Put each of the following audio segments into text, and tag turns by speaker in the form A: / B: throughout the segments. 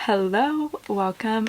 A: Hello, welcome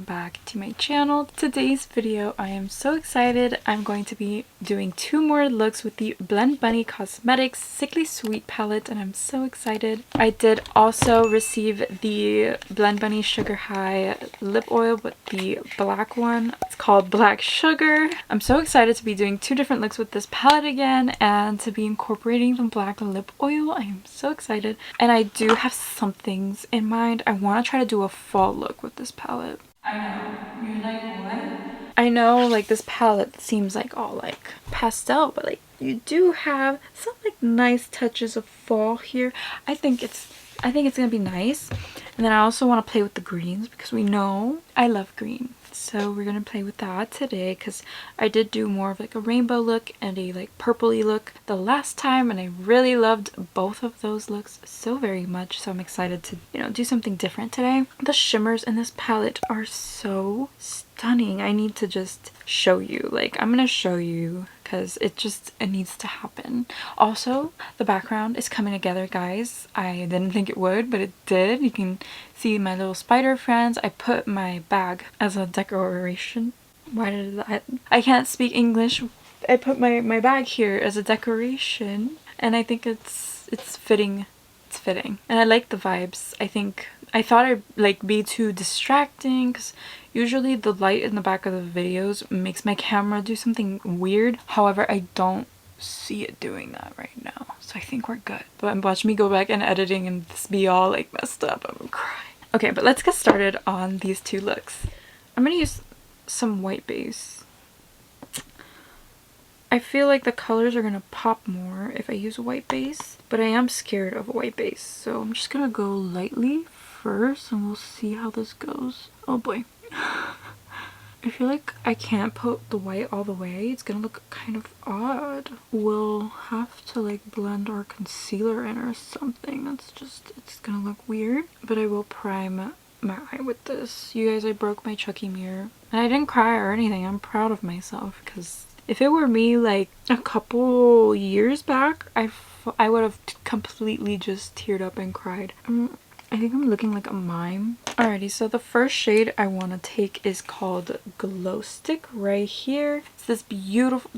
A: back to my channel. Today's video, I am so excited. I'm going to be doing 2 more looks with the Blend Bunny Cosmetics Sickly Sweet palette, and I'm so excited. I did also receive the Blend Bunny Sugar High lip oil with the black one. It's called Black Sugar. I'm so excited to be doing 2 different looks with this palette again and to be incorporating the black lip oil. I am so excited, and I do have some things in mind. I want to try to do a fall look with this palette. I know, you're like, what? I know, like, this palette seems like all like pastel, but like you do have some like nice touches of fall here. I think it's gonna be nice. And then I also want to play with the greens because we know I love green. So we're gonna play with that today because I did do more of like a rainbow look and a like purpley look the last time, and I really loved both of those looks so very much. So I'm excited to, you know, do something different today. The shimmers in this palette are so stunning. I need to just show you. Like, I'm gonna show you because it needs to happen. Also, the background is coming together, guys. I didn't think it would, but it did. You can see my little spider friends. I put my bag as a decoration. Why did I can't speak English. I put my bag here as a decoration, and I think it's fitting. It's fitting, and I like the vibes. I thought I'd like be too distracting because usually the light in the back of the videos makes my camera do something weird. However, I don't see it doing that right now, so I think we're good. But watch me go back and editing and this be all like messed up. I'm gonna cry. Okay, but let's get started on these 2 looks. I'm gonna use some white base. I feel like the colors are gonna pop more if I use a white base, but I am scared of a white base, so I'm just gonna go lightly first and we'll see how this goes. Oh boy. I feel like I can't put the white all the way. It's gonna look kind of odd. We'll have to like blend our concealer in or something. It's gonna look weird. But I will prime my eye with this. You guys, I broke my Chucky mirror. And I didn't cry or anything. I'm proud of myself because if it were me like a couple years back, I would have completely just teared up and cried. I think I'm looking like a mime. Alrighty, so the first shade I want to take is called Glow Stick right here. It's this beautiful...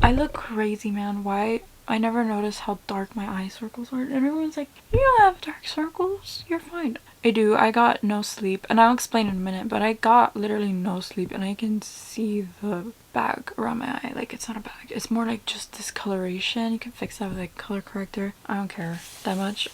A: I look crazy, man. Why? I never noticed how dark my eye circles are. And everyone's like, you don't have dark circles. You're fine. I do. I got no sleep. And I'll explain in a minute, but I got literally no sleep. And I can see the bag around my eye. Like, it's not a bag. It's more like just discoloration. You can fix that with like color corrector. I don't care that much.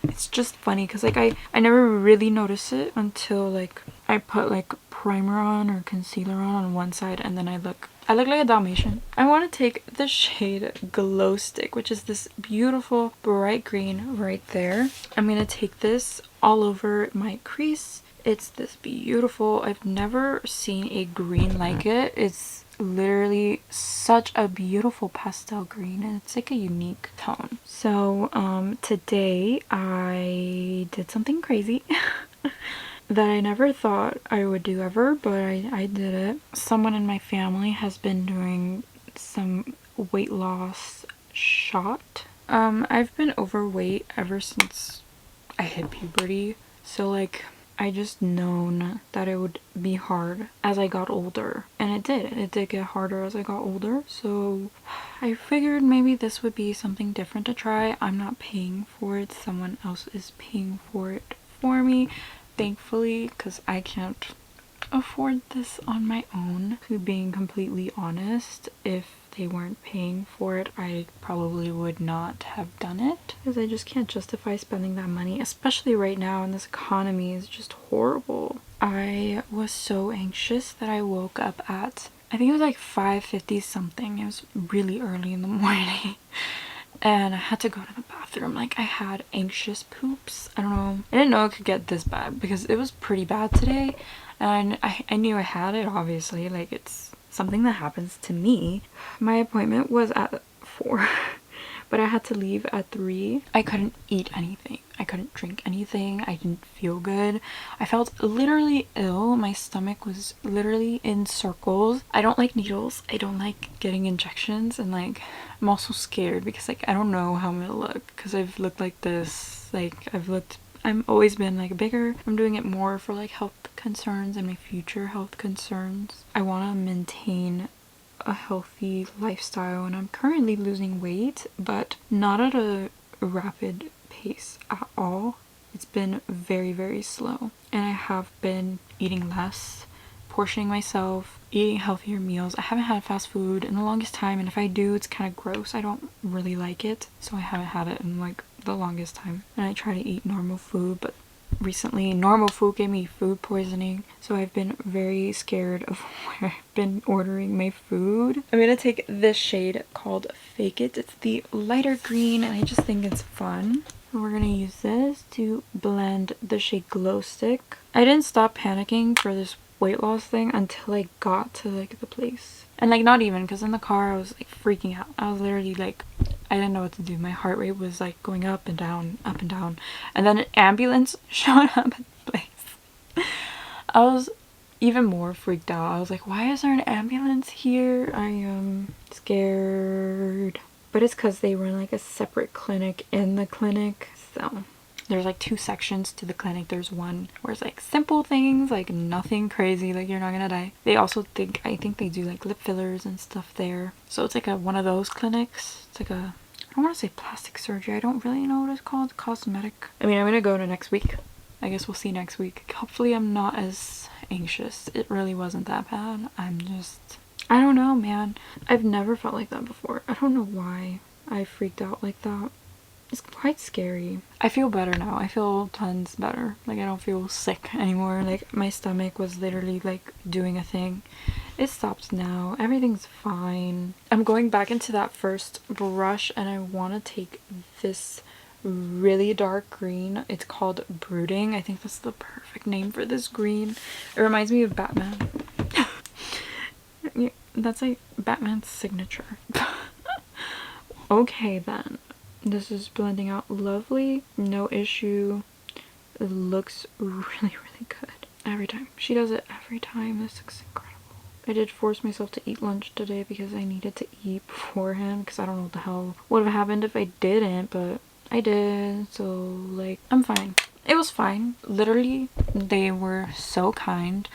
A: It's just funny because like I never really noticed it until like I put like primer on or concealer on one side, and then I look like a Dalmatian. I want to take the shade Glow Stick, which is this beautiful bright green right there. I'm gonna take this all over my crease. It's this beautiful, I've never seen a green like it. It's literally such a beautiful pastel green, and it's like a unique tone. So today I did something crazy that I never thought I would do ever, but I did it. Someone in my family has been doing some weight loss shot. I've been overweight ever since I hit puberty, so like I just known that it would be hard as I got older, and it did get harder as I got older. So I figured maybe this would be something different to try. I'm not paying for it, someone else is paying for it for me, thankfully, because I can't afford this on my own. To being completely honest, if they weren't paying for it, I probably would not have done it because I just can't justify spending that money, especially right now, and this economy is just horrible. I was so anxious that I woke up at, I think it was like 5:50 something. It was really early in the morning. And I had to go to the bathroom. Like, I had anxious poops. I don't know. I didn't know it could get this bad because it was pretty bad today. And I knew I had it, obviously. Like, it's something that happens to me. My appointment was at 4. But I had to leave at 3. I couldn't eat anything. I couldn't drink anything. I didn't feel good. I felt literally ill. My stomach was literally in circles. I don't like needles. I don't like getting injections. And like, I'm also scared because like, I don't know how I'm gonna look because I've looked like this. Like, I'm always been like bigger. I'm doing it more for like health concerns and my future health concerns. I want to maintain a healthy lifestyle, and I'm currently losing weight, but not at a rapid pace at all. It's been very, very slow, and I have been eating less, portioning myself, eating healthier meals. I haven't had fast food in the longest time, and if I do, it's kind of gross. I don't really like it, so I haven't had it in like the longest time. And I try to eat normal food, but recently normal food gave me food poisoning, so I've been very scared of where I've been ordering my food. I'm gonna take this shade called Fake It. It's the lighter green, and I just think it's fun. And we're gonna use this to blend the shade Glow Stick. I didn't stop panicking for this weight loss thing until I got to like the place, and like not even, because in the car I was like freaking out. I was literally like, I didn't know what to do. My heart rate was like going up and down, and then an ambulance showed up at the place. I was even more freaked out. I was like, why is there an ambulance here? I am scared. But it's because they run like a separate clinic in the clinic, so there's like 2 sections to the clinic. There's one where it's like simple things, like nothing crazy, like you're not gonna die. They also I think they do like lip fillers and stuff there. So it's like one of those clinics. It's like I don't want to say plastic surgery. I don't really know what it's called. Cosmetic. I mean, I'm gonna go to next week. I guess we'll see next week. Hopefully I'm not as anxious. It really wasn't that bad. I don't know, man. I've never felt like that before. I don't know why I freaked out like that. It's quite scary. I feel better now. I feel tons better. Like, I don't feel sick anymore. Like, my stomach was literally like doing a thing. It stopped now. Everything's fine. I'm going back into that first brush, and I want to take this really dark green. It's called Brooding. I think that's the perfect name for this green. It reminds me of Batman. Yeah, that's like Batman's signature. Okay then. This is blending out lovely, no issue. It looks really, really good. Every time. She does it every time. This looks incredible. I did force myself to eat lunch today because I needed to eat beforehand, because I don't know what the hell would have happened if I didn't, but I did. So like, I'm fine. It was fine. Literally, they were so kind.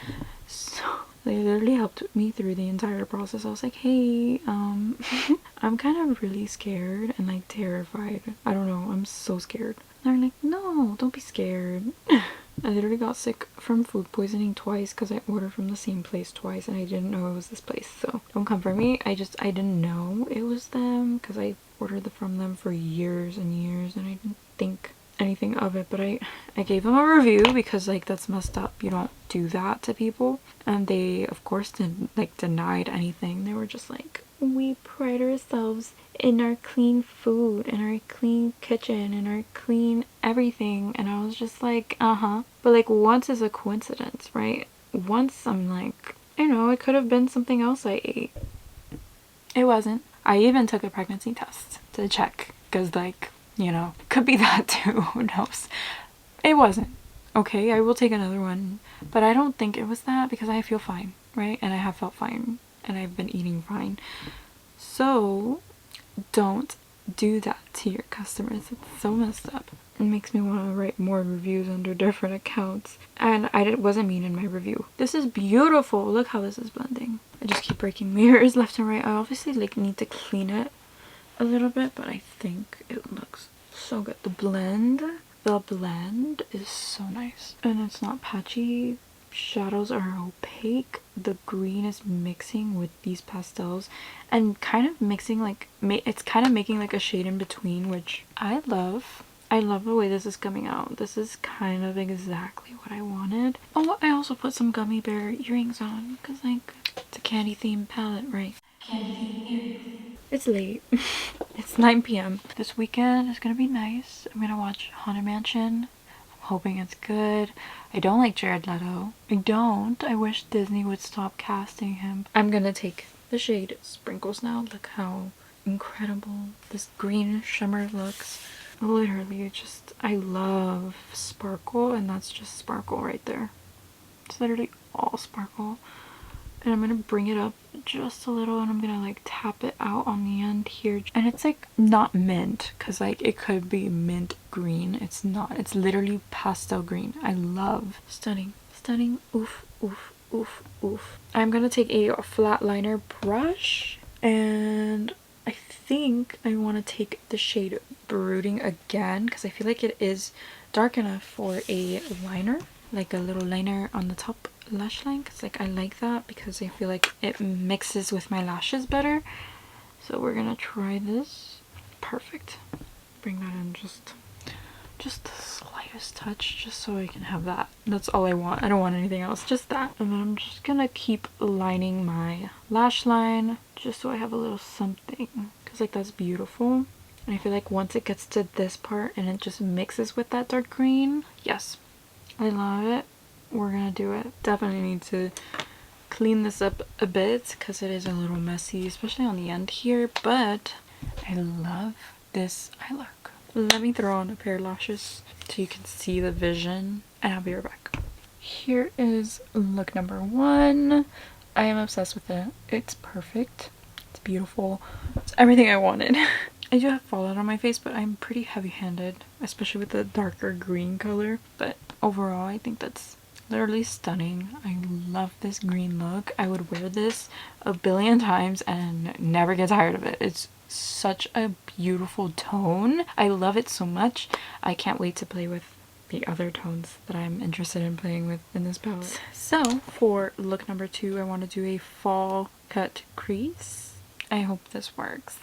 A: They literally helped me through the entire process. I was like, hey, I'm kind of really scared and like terrified. I don't know, I'm so scared. And they're like, no, don't be scared. I literally got sick from food poisoning twice because I ordered from the same place twice, and I didn't know it was this place. So don't come for me. I didn't know it was them because I ordered from them for years and years, and I didn't think anything of it. But I gave them a review because like, that's messed up. You don't do that to people. And they of course didn't like denied anything. They were just like, we pride ourselves in our clean food and our clean kitchen and our clean everything. And I was just like, but like, once is a coincidence, right? Once I'm like, I know, it could have been something else I ate. It wasn't. I even took a pregnancy test to check, because like, you know, could be that too. Who knows? It wasn't. Okay, I will take another one, but I don't think it was that, because I feel fine, right? And I have felt fine, and I've been eating fine. So don't do that to your customers. It's so messed up. It makes me want to write more reviews under different accounts. And I wasn't mean in my review. This is beautiful. Look how this is blending. I just keep breaking mirrors left and right. I obviously like need to clean it a little bit, but I think it looks so good. The blend is so nice, and it's not patchy. Shadows are opaque. The green is mixing with these pastels and kind of mixing like it's kind of making like a shade in between, which I love. I love the way this is coming out. This is kind of exactly what I wanted. Oh, I also put some gummy bear earrings on because like, it's a candy themed palette, right? Candy themed earrings. It's late. It's 9 p.m. This weekend is gonna be nice. I'm gonna watch Haunted Mansion. I'm hoping it's good. I don't like Jared Leto. I don't. I wish Disney would stop casting him. I'm gonna take the shade Sprinkles now. Look how incredible this green shimmer looks. Literally, I love sparkle, and that's just sparkle right there. It's literally all sparkle. And I'm gonna bring it up just a little, and I'm gonna like tap it out on the end here. And it's like not mint, because like it could be mint green. It's not. It's literally pastel green. I love. Stunning. Stunning. Oof, oof, oof, oof. I'm gonna take a flat liner brush, and I think I want to take the shade Brooding again, because I feel like it is dark enough for a liner, like a little liner on the top lash line, because like I like that because I feel like it mixes with my lashes better. So we're gonna try this. Perfect. Bring that in just the slightest touch, just so I can have that. That's all I want. I don't want anything else, just that. And then I'm just gonna keep lining my lash line just so I have a little something, because like that's beautiful. And I feel like once it gets to this part and it just mixes with that dark green, yes, I love it. We're gonna do it. Definitely need to clean this up a bit because it is a little messy, especially on the end here, but I love this eye look. Let me throw on a pair of lashes so you can see the vision, and I'll be right back. Here is look number 1. I am obsessed with it. It's perfect. It's beautiful. It's everything I wanted. I do have fallout on my face, but I'm pretty heavy-handed, especially with the darker green color. But overall, I think that's literally stunning. I love this green look. I would wear this a billion times and never get tired of it. It's such a beautiful tone. I love it so much. I can't wait to play with the other tones that I'm interested in playing with in this palette. So for look number 2, I want to do a fall cut crease. I hope this works.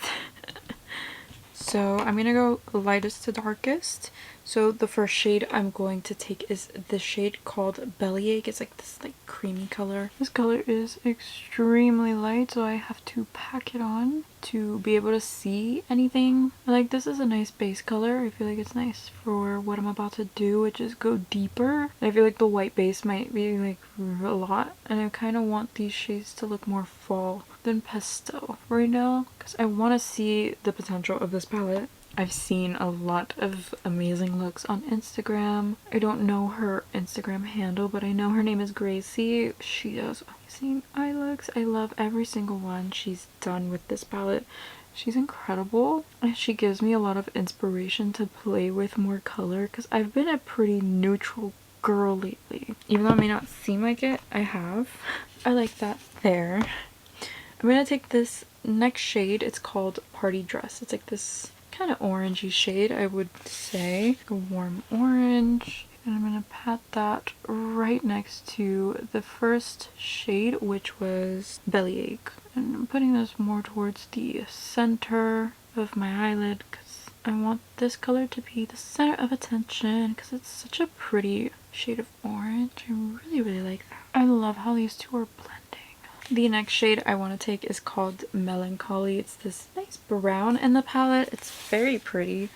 A: So I'm gonna go lightest to darkest. So the first shade I'm going to take is the shade called Bellyache. It's like this like creamy color. This color is extremely light, so I have to pack it on to be able to see anything. Like, this is a nice base color. I feel like it's nice for what I'm about to do, which is go deeper. I feel like the white base might be like a lot, and I kind of want these shades to look more fall than pastel right now, because I want to see the potential of this palette. I've seen a lot of amazing looks on Instagram. I don't know her Instagram handle, but I know her name is Gracie. She does amazing eye looks. I love every single one she's done with this palette. She's incredible, and she gives me a lot of inspiration to play with more color, because I've been a pretty neutral girl lately. Even though it may not seem like it, I have. I like that there. I'm gonna take this next shade. It's called Party Dress. It's like this kind of orangey shade, I would say. Like a warm orange. And I'm gonna pat that right next to the first shade, which was Bellyache. And I'm putting this more towards the center of my eyelid, because I want this color to be the center of attention, because it's such a pretty shade of orange. I really, really like that. I love how these two are blending. The next shade I want to take is called Melancholy. It's this nice brown in the palette. It's very pretty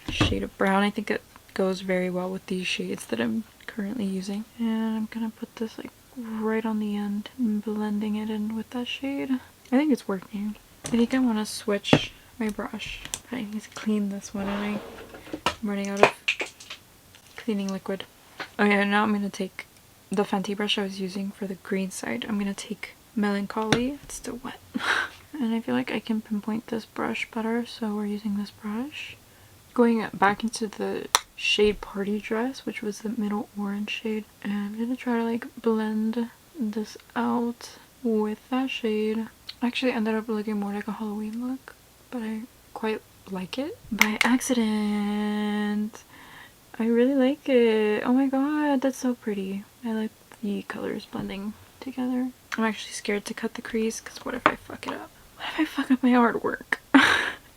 A: shade of brown. I think it goes very well with these shades that I'm currently using. And I'm gonna put this like right on the end and blending it in with that shade. I think it's working. I think I want to switch my brush. But I need to clean this one, and I'm running out of cleaning liquid. Okay, now I'm gonna take the Fenty brush I was using for the green side. I'm gonna take Melancholy. It's still wet. And I feel like I can pinpoint this brush better, so we're using this brush. Going back into the shade Party Dress, which was the middle orange shade, and I'm gonna try to like blend this out with that shade. Actually ended up looking more like a Halloween look, but I quite like it. By accident! I really like it. Oh my god, that's so pretty. I like the colors blending together. I'm actually scared to cut the crease, because what if I fuck it up? What if I fuck up my artwork?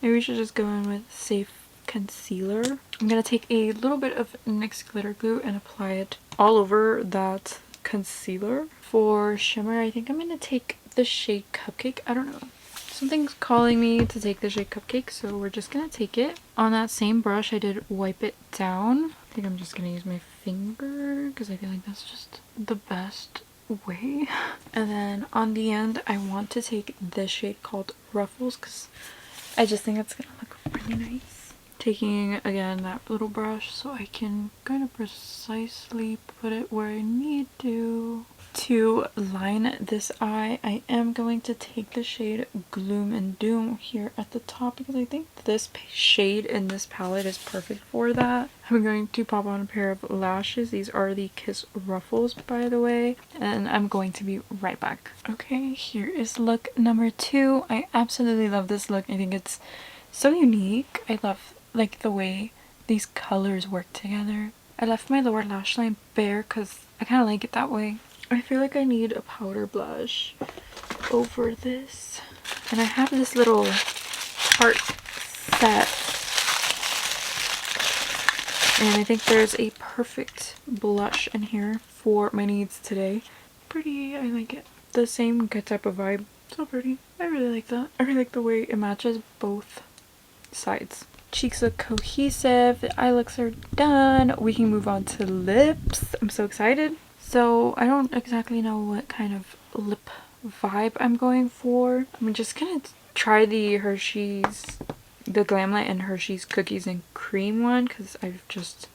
A: Maybe we should just go in with safe concealer. I'm gonna take a little bit of NYX glitter glue and apply it all over that concealer. For shimmer, I think I'm gonna take the shade Cupcake. I don't know. Something's calling me to take the shade Cupcake, so we're just gonna take it. On that same brush, I did wipe it down. I think I'm just gonna use my finger, because I feel like that's just the best way. And then on the end, I want to take this shade called Ruffles, because I just think it's gonna look really nice. Taking again that little brush so I can kind of precisely put it where I need to. To line this eye, I am going to take the shade Gloom and Doom here at the top because I think this shade in this palette is perfect for that. I'm going to pop on a pair of lashes. These are the Kiss Ruffles, by the way, and I'm going to be right back. Okay, here is look number 2. I absolutely love this look. I think it's so unique. I love like the way these colors work together. I left my lower lash line bare because I kind of like it that way. I feel like I need a powder blush over this. And I have this little heart set. And I think there's a perfect blush in here for my needs today. Pretty, I like it. The same good type of vibe. So pretty. I really like that. I really like the way it matches both sides. Cheeks look cohesive. The eye looks are done. We can move on to lips. I'm so excited. So I don't exactly know what kind of lip vibe I'm going for. I'm just gonna try the Hershey's, the Glamlight and Hershey's Cookies and Cream one because I've just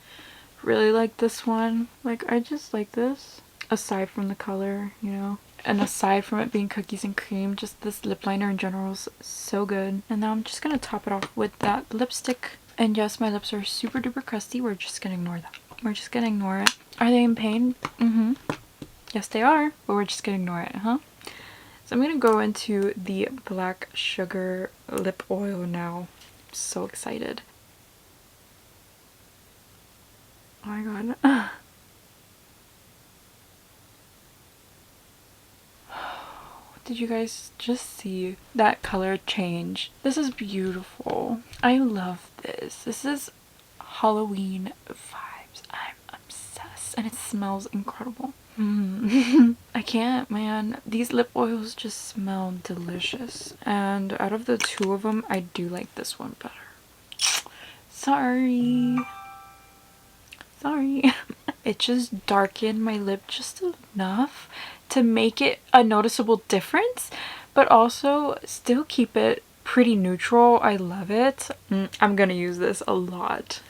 A: really liked this one. Like, I just like this. Aside from the color, you know. And aside from it being cookies and cream, just this lip liner in general is so good. And now I'm just gonna top it off with that lipstick. And yes, my lips are super duper crusty. We're just gonna ignore that. We're just gonna ignore it. Are they in pain? Mm-hmm. Yes, they are. But we're just gonna ignore it, huh? So I'm gonna go into the Black Sugar lip oil now. I'm so excited. Oh my god. Did you guys just see that color change? This is beautiful. I love this. This is Halloween vibes. I'm obsessed. And it smells incredible. I can't, man. These lip oils just smell delicious. And out of the two of them, I do like this one better. Sorry. Sorry. It just darkened my lip just enough to make it a noticeable difference, but also still keep it pretty neutral. I love it. I'm gonna use this a lot.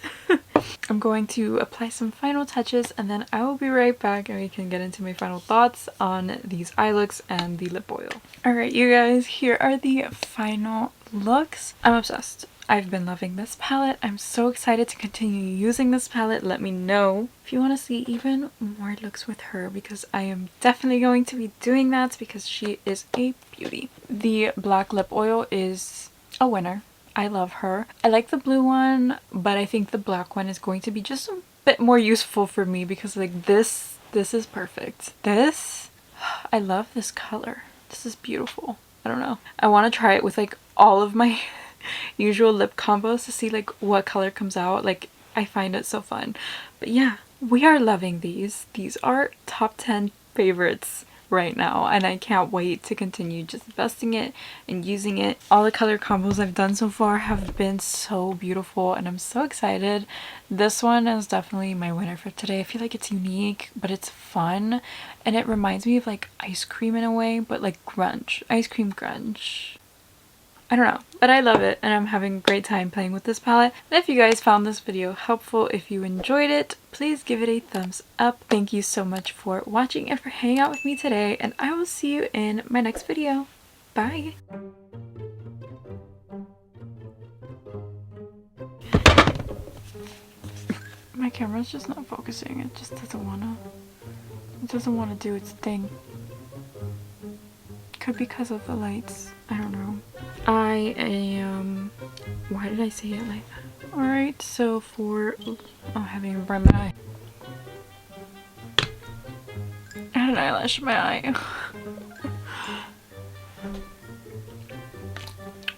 A: I'm going to apply some final touches and then I will be right back and we can get into my final thoughts on these eye looks and the lip oil. Alright, you guys, here are the final looks. I'm obsessed. I've been loving this palette. I'm so excited to continue using this palette. Let me know if you want to see even more looks with her because I am definitely going to be doing that because she is a beauty. The black lip oil is a winner. I love her. I like the blue one, but I think the black one is going to be just a bit more useful for me because like this is perfect. This, I love this color. This is beautiful. I don't know. I want to try it with like all of my usual lip combos to see like what color comes out. Like, I find it so fun. But yeah, we are loving these. These are top 10 favorites right now and I can't wait to continue just investing it and using it. All the color combos I've done so far have been so beautiful and I'm so excited. This one is definitely my winner for today. I feel like it's unique but it's fun and it reminds me of like ice cream in a way, but like grunge, ice cream grunge. I don't know, but I love it and I'm having a great time playing with this palette. And if you guys found this video helpful, if you enjoyed it, please give it a thumbs up. Thank you so much for watching and for hanging out with me today, and I will see you in my next video. Bye! My camera's just not focusing. It just doesn't wanna do its thing. Could be because of the lights. I don't know. I am... Why did I say it like that? Alright, so for... Oh, I'm having a burn my eye. I had an eyelash in my eye.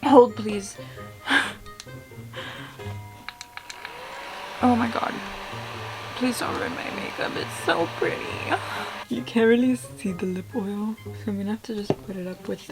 A: Hold, please. Oh my god. Please don't ruin my makeup. It's so pretty. You can't really see the lip oil, so I'm gonna have to just put it up with